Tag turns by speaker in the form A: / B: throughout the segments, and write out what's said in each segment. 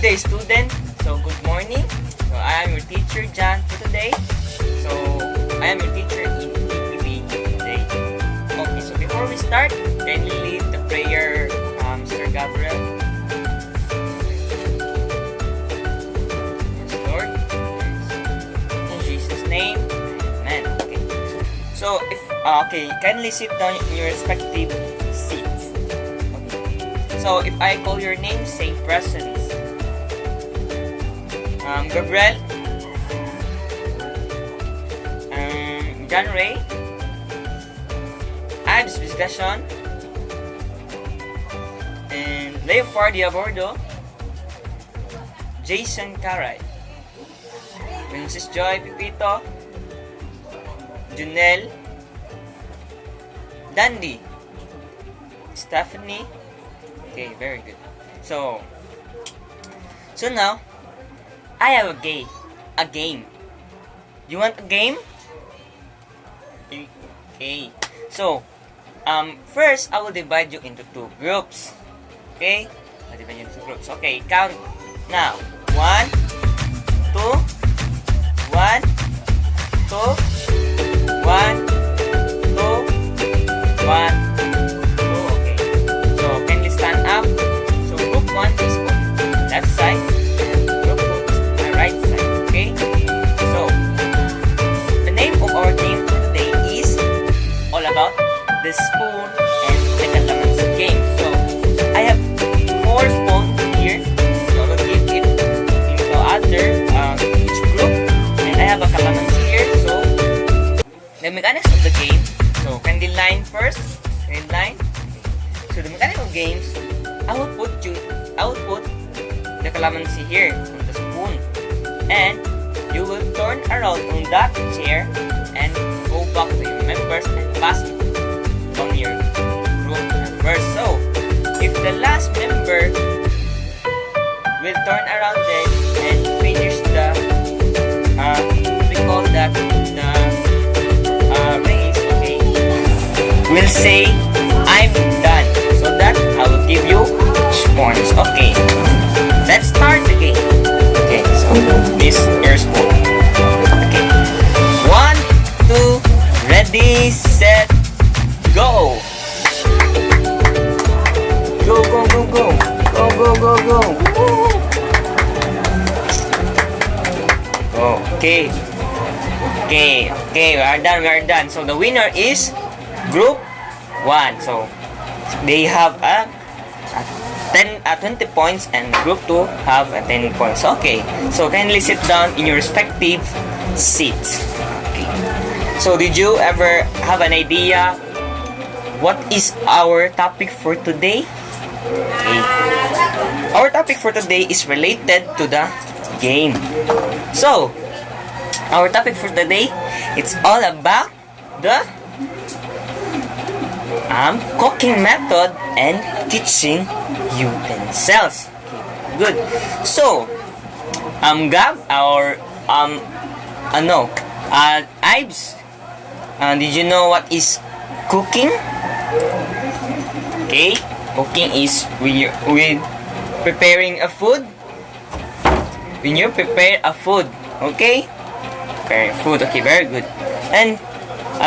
A: day, student. So good morning. So I am your teacher John for today. So I am your teacher in PPP today. Okay, so before we start, can you lead the prayer, Mr. Gabriel? Yes, Lord. In Jesus' name, Amen. Okay. So if kindly sit down in your respective seats. Okay. So if I call your name, say presence. Gabriel, John Ray, Abs Discussion, and Leofardi Abordo, Jason Caray, Princess Joy Pipito, Junel, Dandy, Stephanie. Okay, very good. So now I have a game. You want a game? Okay. So, first I will divide you into two groups. Okay? I'll divide you into two groups. Okay, count now. 1, 2, 1, 2, 1, 2, 1, 2. Okay. So, kindly stand up. So, group 1 is on left side. Right side, okay? So, the name of our game for today is all about the spoon and the calamansi game. So, I have 4 spoons here. So, I will give it into other each group. And I have a calamansi here. So, the mechanics of the game. So, candy line first. Candy line. So, the mechanics of games, I will put the calamansi here on the spoon. And you will turn around on that chair and go back to your members and pass it on your group members. So, if the last member will turn around then and finish the we call that the race, okay, will say I'm done. So that I will give you points. Okay, let's start the game. Okay, so this your spoon. Okay, 1, 2, ready, set, go. Go, go, go, go. Go, go, go, go. Woo. Okay. Okay, we are done. So the winner is group 1. So they have a 20 points and group 2 have 10 points. Okay, so kindly sit down in your respective seats. Okay. So did you ever have an idea what is our topic for today? Okay. Our topic for today is related to the game. So, our topic for today, it's all about the cooking method and kitchen utensils. Okay, good. So, Gab, our Ives, did you know what is cooking? Okay, cooking is when preparing a food. When you prepare a food, okay? Prepare food, okay, very good. And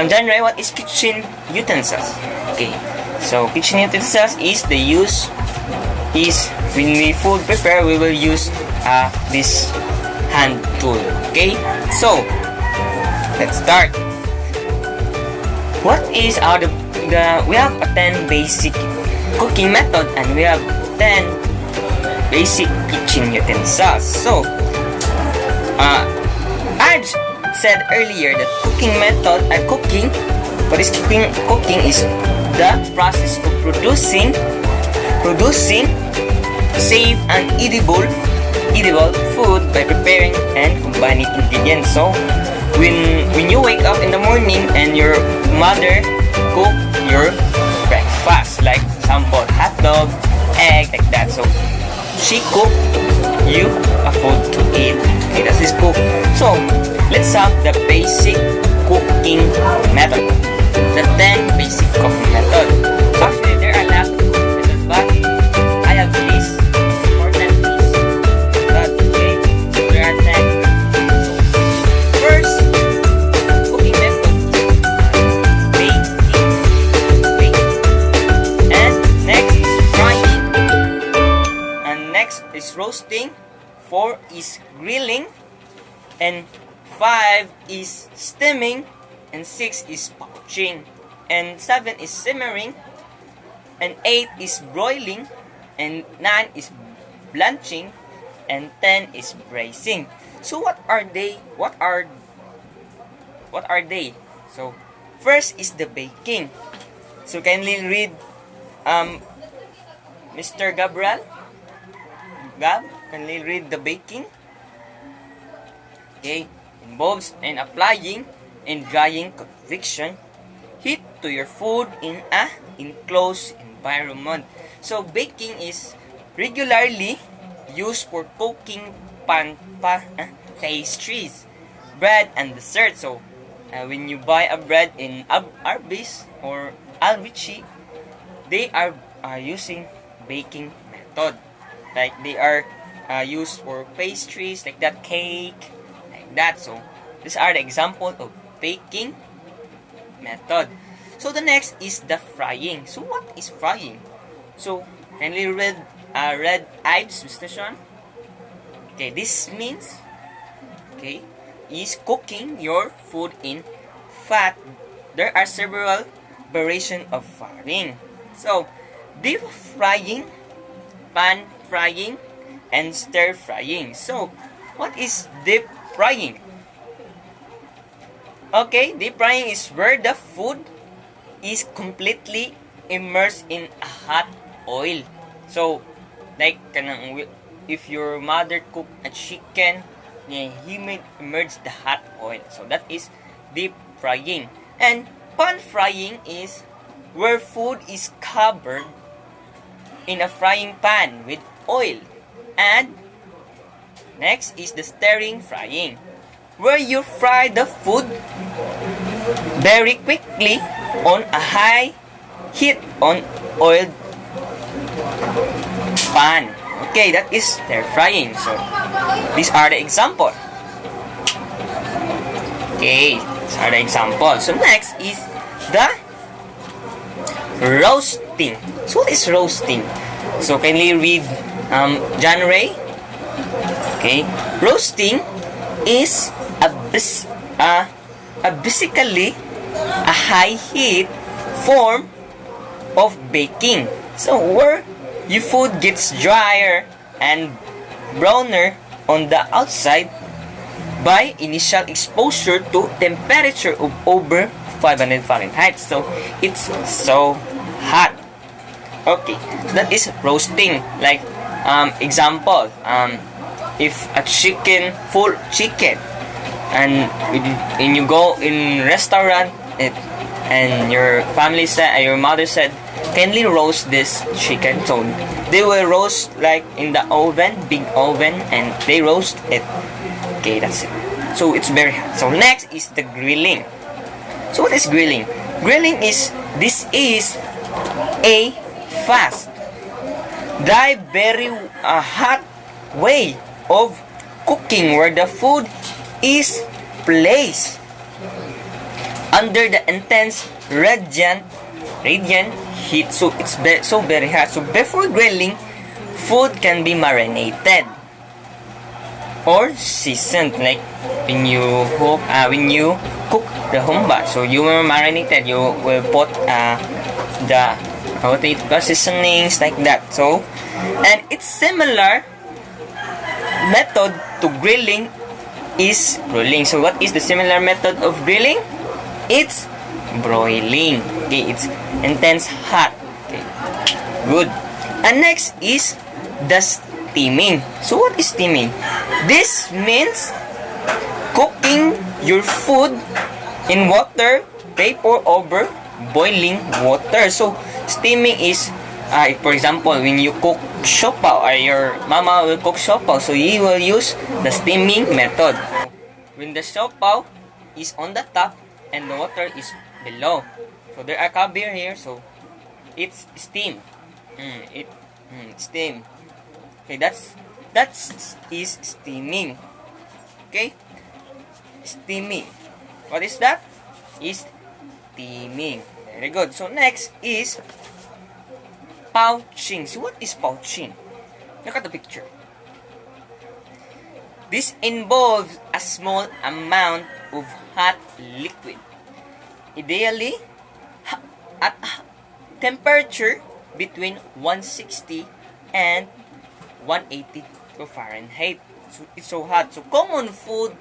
A: John Ray, what is kitchen utensils? Okay, so kitchen utensils is when we food prepare, we will use this hand tool. Okay, so let's start. What is we have a 10 basic cooking method and we have 10 basic kitchen utensils. So I said earlier that what is cooking? Cooking is the process of producing safe and edible food by preparing and combining ingredients. So when you wake up in the morning and your mother cook your breakfast, like example hot dog, egg, like that. So she cook you a food to eat. Okay, that is cook. So let's have the basic cooking method. The 10 basic cooking method. So actually there are a lot of cooking methods, but I have this important list next is roasting, 4 is grilling, and 5 is steaming, and 6 is poaching, and 7 is simmering, and 8 is broiling, and 9 is blanching, and 10 is braising. So what are they? What are they? So first is the baking. So kindly read Mr. Gabriel. Kindly read the baking. Okay, involves in applying and drying convection heat to your food in a enclosed environment. So baking is regularly used for cooking pastries, bread, and dessert. So when you buy a bread in Arbis or Alvici, they are using baking method. Like they are used for pastries like that, cake, like that. So these are the example of baking method. So the next is the frying. So what is frying? So kindly read Ives, Mr. Sean. Okay, this means is cooking your food in fat. There are several variations of frying. So deep frying, pan frying, and stir frying. So what is deep frying? Okay, deep frying is where the food is completely immersed in a hot oil. So like if your mother cook a chicken, he may immerse the hot oil. So that is deep frying. And pan frying is where food is covered in a frying pan with oil. And next is the stirring frying, where you fry the food very quickly on a high heat on oiled pan. Okay, that is stir frying. So these are the example. Okay, these are the example. So next is the roasting. So what is roasting? So kindly read John Ray. Okay, roasting is basically a high heat form of baking. So where your food gets drier and browner on the outside by initial exposure to temperature of over 500 Fahrenheit. So it's so hot. Okay, so that is roasting. Like example, if a full chicken, and you go in restaurant and your family said, your mother said, kindly roast this chicken. So they will roast like in the oven, big oven, and they roast it. Okay, that's it. So it's very hot. So next is the grilling. So what is grilling? Grilling is a fast, dry, very hot way of cooking where the food is placed under the intense radiant heat. So it's so very hot. So before grilling, food can be marinated or seasoned. Like when you cook the humba, so you will marinate it. You will put the seasonings like that. So, and it's similar method to grilling is broiling. So what is the similar method of grilling? It's broiling. Okay, it's intense hot. Okay, good. And next is the steaming. So what is steaming? This means cooking your food in water vapor over boiling water. So steaming is for example, when you cook siopaw, or your mama will cook siopaw, so you will use the steaming method. When the siopaw is on the top and the water is below, so there are kabir here, so it's steam. Steam. Okay, that is steaming. Okay, steaming. What is that? Is steaming. Very good. So next is poaching. So what is poaching? Look at the picture. This involves a small amount of hot liquid, ideally at a temperature between 160 and 180 Fahrenheit. So it's so hot. So common food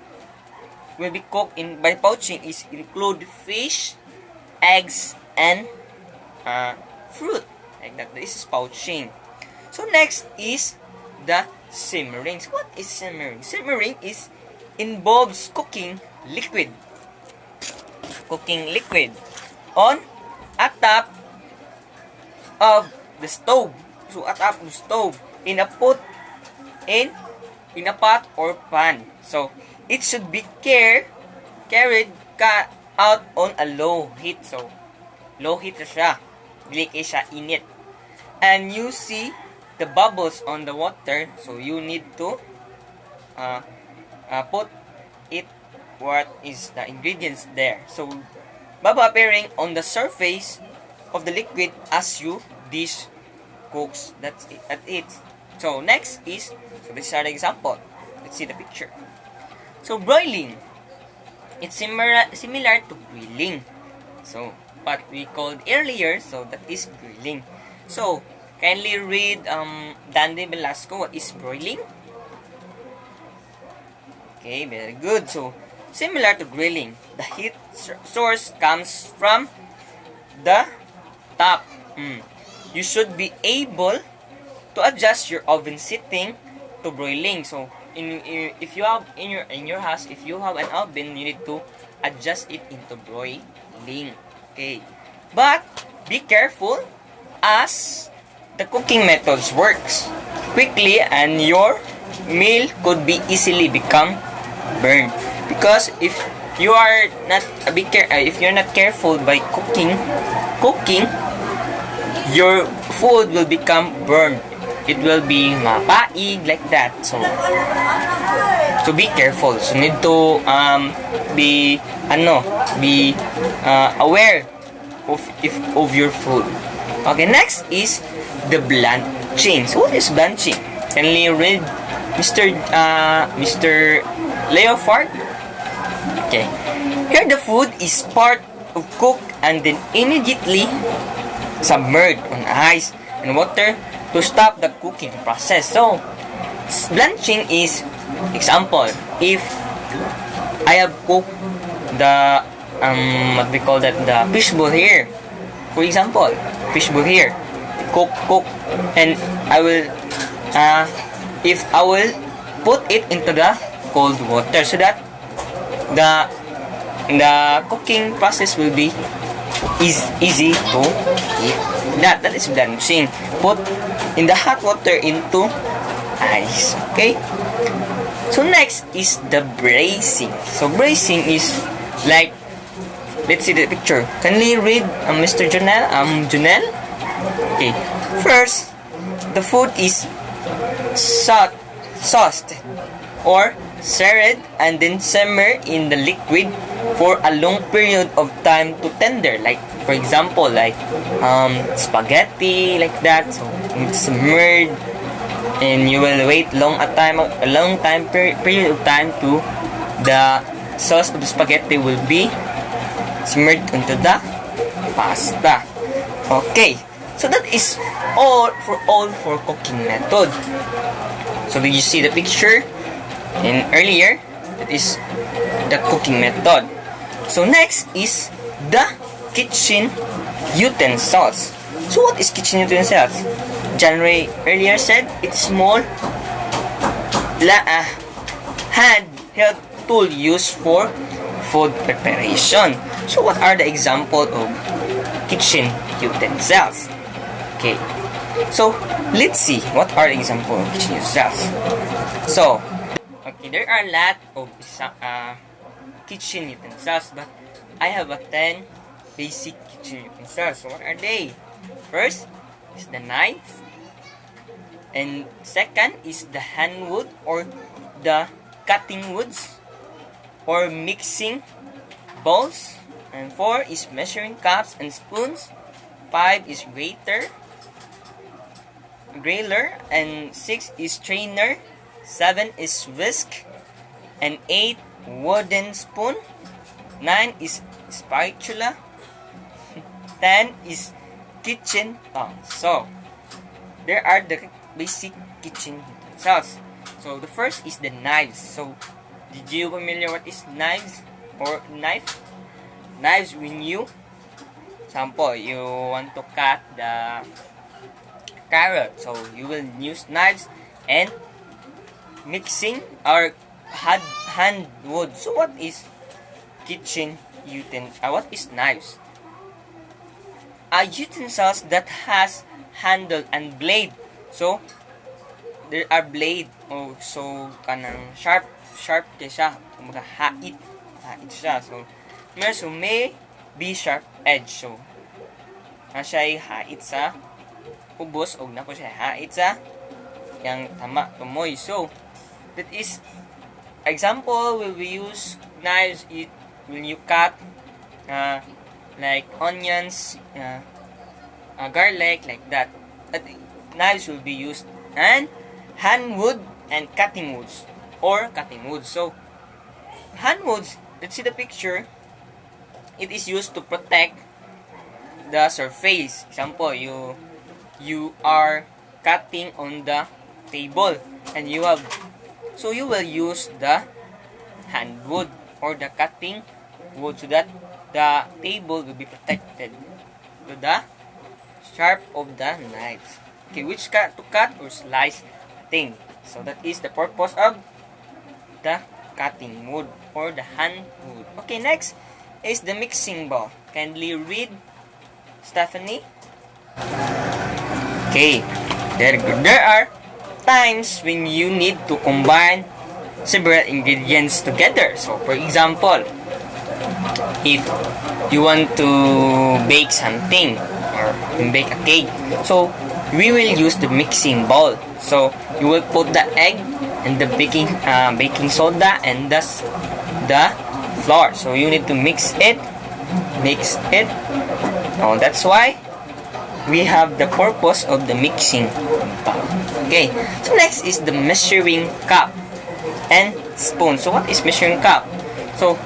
A: will be cooked in by poaching is include fish, eggs, and fruit. Like that. This is poaching. So next is the simmering. What is simmering? Simmering is involves cooking liquid. Cooking liquid on a top of the stove. So at top of the stove in a pot or pan. So it should be carried out on a low heat. So low heat na siya. Dili kay siya init. And you see the bubbles on the water, so you need to put it what is the ingredients there. So bubble appearing on the surface of the liquid as you dish cooks. That's it. So next is, so these are the example. Let's see the picture. So broiling, it's similar to grilling. So what we called earlier, so that is grilling. So kindly read Dandy Velasco, what is broiling? Okay, very good. So similar to grilling, the heat source comes from the top. You should be able to adjust your oven setting to broiling. So if you have in your house, if you have an oven, you need to adjust it into broiling. Okay, but be careful as the cooking methods works quickly and your meal could be easily become burned, because if you are not if you're not careful by cooking, your food will become burned. It will be mapaig like that. So be careful. So need to be aware of your food. Okay, next is the blanching. So what is blanching? Can you read Mr. Leofard? Okay. Here the food is part of cooked and then immediately submerged on ice and water to stop the cooking process. So blanching is example. If I have cooked the what we call that, the fishbowl here. For example, fishbowl here. Cook and I will if I will put it into the cold water so that the cooking process will be easy to eat. That is blanching. Put in the hot water into ice. Okay. So next is the braising. So braising is like, let's see the picture. Can we read Mr. Junel? Okay. First, the food is sauced or seared and then simmer in the liquid for a long period of time to tender. Like for example, like spaghetti, like that. So it's simmered, and you will wait a long period of time to the sauce of the spaghetti will be simmered into the pasta. Okay, so that is all for cooking method. So did you see the picture in earlier? That is the cooking method. So next is the kitchen utensils. So what is kitchen utensils? John Ray earlier said it's small handheld tool used for food preparation. So what are the examples of kitchen utensils? Okay, so let's see what are the examples of kitchen utensils. So okay, there are a lot of kitchen utensils, but I have a 10 basic kitchen utensils. So what are they? First is the knife, and second is the hand wood or the cutting woods or mixing bowls, and 4 is measuring cups and spoons, 5 is grater, grailer, and 6 is strainer, 7 is whisk, and 8 wooden spoon, 9 is spatula, 10 is kitchen tongs. So there are the basic kitchen utensils. So the first is the knives. So did you familiar what is knives or knife? Knives, when you, example, you want to cut the carrot, so you will use knives, and mixing or hand wood. So what is kitchen what is knives? Utensils that has handle and blade. So there are blade, so kanang sharp kay siya, kumbaga hait siya. So may be sharp edge. So siya ay hait sa ubos, og nako siya hait sa yang tama tumoy. So that is example will we use knives when you cut like onions, garlic, like that. Knives will be used, and hand wood and cutting woods or cutting wood. So hand woods, let's see the picture. It is used to protect the surface. Example, you are cutting on the table, and you will use the hand wood or the cutting wood, so that the table will be protected to the sharp of the knives. Okay, which to cut or slice thing. So that is the purpose of the cutting wood or the hand wood. Okay, next is the mixing bowl. Kindly read, Stephanie. Okay, there are times when you need to combine several ingredients together. So for example, if you want to bake something or bake a cake, so we will use the mixing bowl. So you will put the egg and the baking soda and the flour. So you need to mix it. Oh, that's why we have the purpose of the mixing bowl. Okay, so next is the measuring cup and spoon. So what is measuring cup? So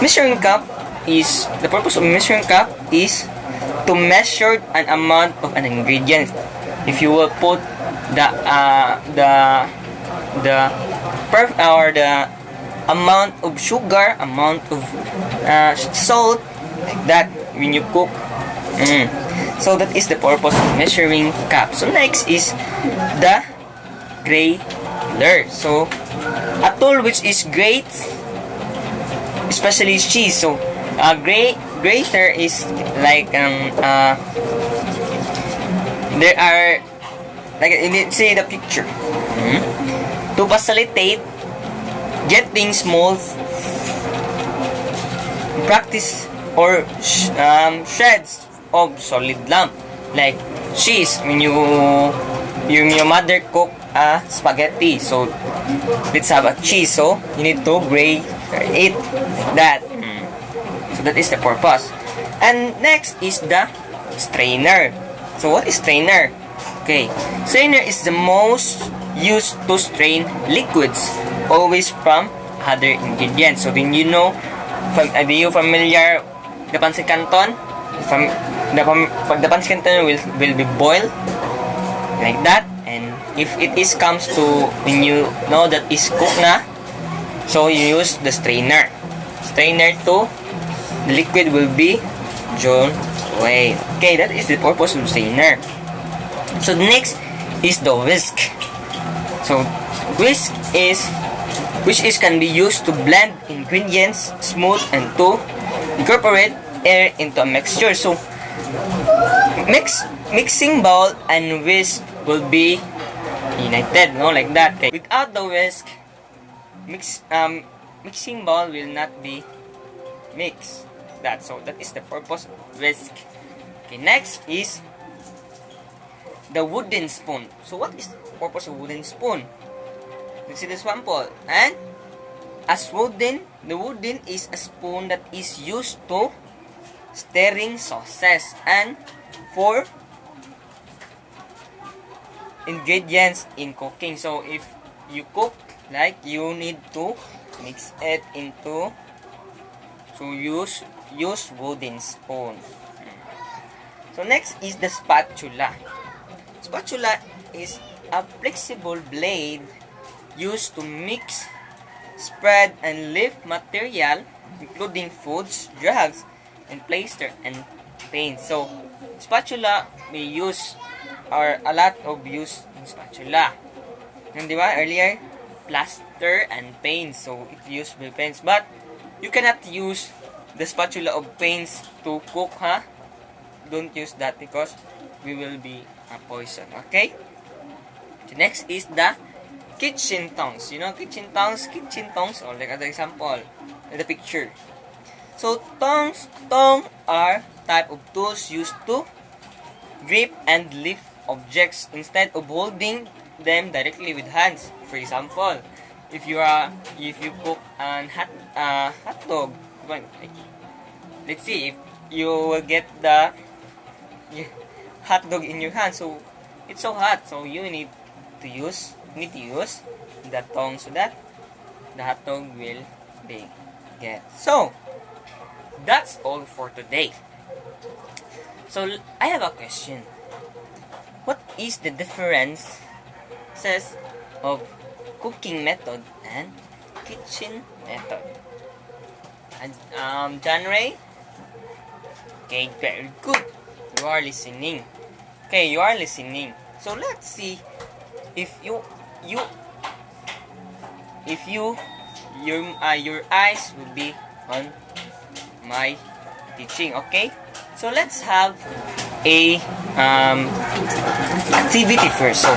A: measuring cup is, the purpose of measuring cup is to measure an amount of an ingredient. If you will put the amount of sugar, amount of salt, like that when you cook. So that is the purpose of measuring cup. So next is the grater. So a tool which is great, especially cheese. So a grater is like there are, like, let's say the picture, to facilitate getting small practice or shreds of solid lump, like cheese. When your mother cook spaghetti, so let's have a cheese, so you need to grate it like that. So that is the purpose. And next is the strainer. So what is strainer? Okay, strainer is the most used to strain liquids, always from other ingredients. So then you know, are you familiar the pancit canton? The pancit canton will be boiled like that, and if it is comes to when you know that is cooked na, so you use the strainer to the liquid will be drawn away. Okay, that is the purpose of strainer. So next is the whisk. So whisk is can be used to blend ingredients smooth and to incorporate air into a mixture. So mixing bowl and whisk will be united, no, like that. Okay. Without the whisk, mixing bowl will not be mixed. That, so that is the purpose of whisk. Okay, next is the wooden spoon. So what is the purpose of wooden spoon? Let's see this one, Paul. And the wooden is a spoon that is used to stirring sauces and for ingredients in cooking. So if you cook, like, you need to mix it into, so use wooden spoon. So next is the spatula. Spatula is a flexible blade used to mix, spread, and lift material, including foods, drugs, and plaster and paint. So spatula may use, or a lot of use in spatula. And di ba earlier, plaster and paint. So it used with paints, but you cannot use the spatula of paints to cook, huh? Don't use that because we will be a poison. Okay. The next is the kitchen tongs. You know kitchen tongs, or like other example in the picture. So tongs are type of tools used to grip and lift objects instead of holding them directly with hands. For example, if you cook an hot dog, let's see, if you will get the hot dog in your hand, so it's so hot, so you need to use the tongs so that the hot dog will be get. So that's all for today. So I have a question. What is the differences of cooking method and kitchen method? And John Ray? Okay, very good. You are listening. Okay, you are listening. So let's see if your eyes will be on my teaching. Okay, so let's have a activity first. So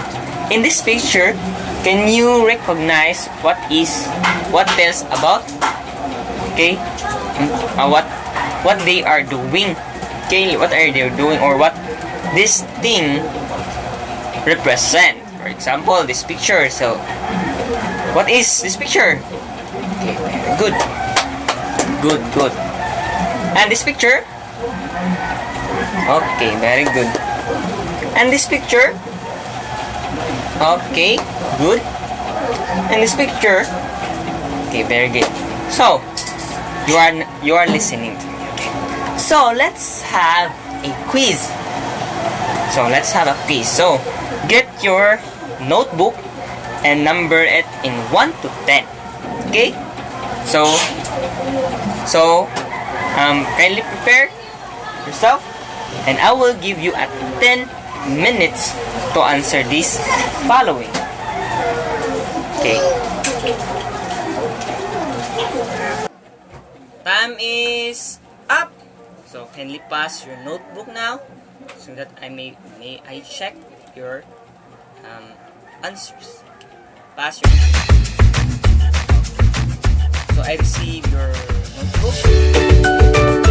A: in this picture, can you recognize what tells about, okay, what they are doing? Okay, what are they doing, or what this thing represent? For example, this picture. So what is this picture? Okay, good. And this picture? Okay, very good. And this picture? Okay, good. And this picture? Okay, very good. So you are listening to me. Okay. So let's have a quiz. So get your notebook and number it in 1 to 10. Okay? So kindly prepare yourself, and I will give you 10 minutes to answer this following. Okay. Time is up. So kindly pass your notebook now, so that I may check your answers. Pass your. So I receive your notebook.